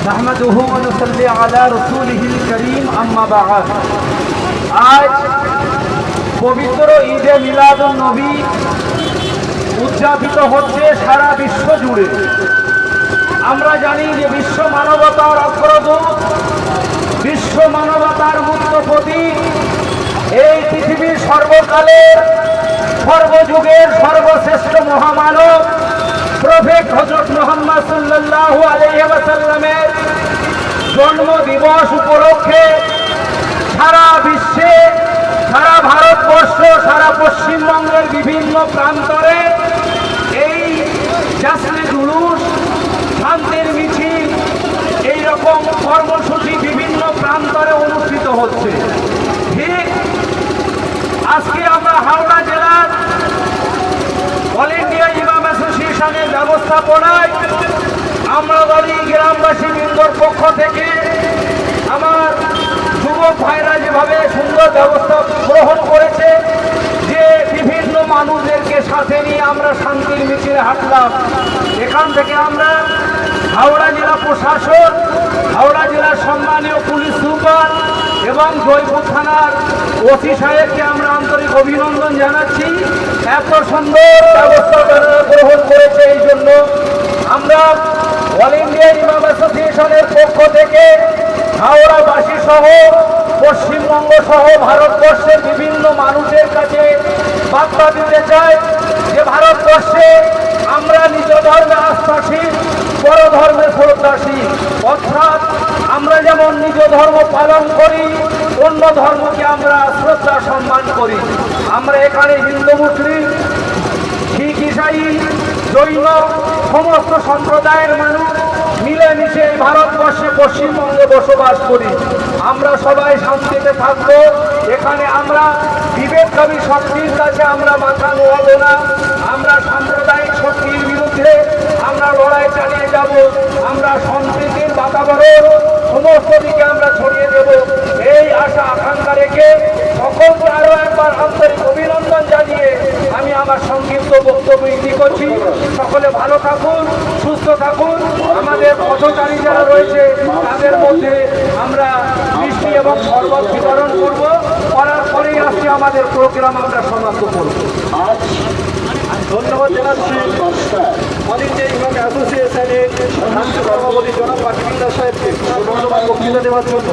نحمده ونصلي على رسوله الكريم أما بعد। আজ পবিত্র ঈদে মিলাদুন নবী উদযাপিত হচ্ছে সারা বিশ্ব জুড়ে। আমরা জানি যে বিশ্ব মানবতার অগ্রদূত, বিশ্ব মানবতার মুক্ত প্রতীক, এই পৃথিবীর সর্বকালের সর্বযুগের সর্বশ্রেষ্ঠ মহামানব প্রফেট হযরত মুহাম্মদ সাল্লাল্লাহু আলাইহি ওয়াসাল্লামের জন্ম দিবস উপলক্ষে সারা বিশ্বে, সারা ভারতবর্ষ, সারা পশ্চিমবঙ্গের বিভিন্ন প্রান্তরে এই জাসনে জুলুস, শান্তির মিছিল, এইরকম কর্মসূচি বিভিন্ন প্রান্তরে অনুষ্ঠিত হচ্ছে। ঠিক আজকে আমরা হাওড়া জেলার অল ইন্ডিয়া ইমাম অ্যাসোসিয়েশনের ব্যবস্থাপনায় আমরাবাড়ি গ্রামবাসী বৃন্দর পক্ষ থেকে আমার যুবক ভাইরা যেভাবে সুন্দর ব্যবস্থা গ্রহণ করেছে, যে বিভিন্ন মানুষদেরকে সাথে নিয়ে আমরা শান্তির মিছিলে হাঁটলাম। এখান থেকে আমরা হাওড়া জেলা প্রশাসন, হাওড়া জেলার সম্মানীয় পুলিশ সুপার এবং জয়পুর থানার ওসি সাহেবকে আমরা আন্তরিক অভিনন্দন জানাচ্ছি। এত সুন্দর ব্যবস্থা গ্রহণ করেছে, এই জন্য আমরা অল ইন্ডিয়া ইমাম অ্যাসোসিয়েশনের পক্ষ থেকে হাওড়াবাসী সহ পশ্চিমবঙ্গ সহ ভারতবর্ষের বিভিন্ন মানুষের কাছে বার্তা দিতে চাই যে ভারতবর্ষে আমরা নিজ ধর্মে আস্থাশীল, পর ধর্মে শ্রদ্ধাশীল। অর্থাৎ আমরা যেমন নিজ ধর্ম পালন করি, অন্য ধর্মকে আমরা শ্রদ্ধা সম্মান করি। আমরা এখানে হিন্দু, মুসলিম, শিখ, ইসাই, জৈন সমস্ত সম্প্রদায়ের মানুষ মিলেমিশে এই ভারতবর্ষে পশ্চিমবঙ্গে বসবাস করি। আমরা সবাই শান্তিতে থাকবো। এখানে আমরা বিবেককামী শক্তির কাছে আমরা মাথা নোয়াবো না। আমরা সাম্প্রদায়িক শক্তির বিরুদ্ধে আমরা লড়াই চালিয়ে যাব। আমরা সম্প্রীতির বাতাবরণ সমস্ত দিকে আমরা ছড়িয়ে দেব, এই আশা আকাঙ্ক্ষা রেখে সকলকে আরো একবার আন্তরিক অভিনন্দন জানিয়ে আমি আমার সংক্ষিপ্ত বক্তব্য ইতি করছি। সকলে ভালো থাকুন, সুস্থ থাকুন। আমাদের পথচারী যারা রয়েছে তাদের মধ্যে আমরা মিষ্টি এবং শরবত বিতরণ করব। করার পরেই আজকে আমাদের প্রোগ্রাম আমরা সমাপ্ত করব। ধন্যবাদ জানাচ্ছি অল ইন্ডিয়া ইমাম অ্যাসোসিয়েশনের সভাপতি জনাব বাকিবিল্লাহ সাহেবকে ধন্যবাদ বক্তৃতা দেওয়ার জন্য।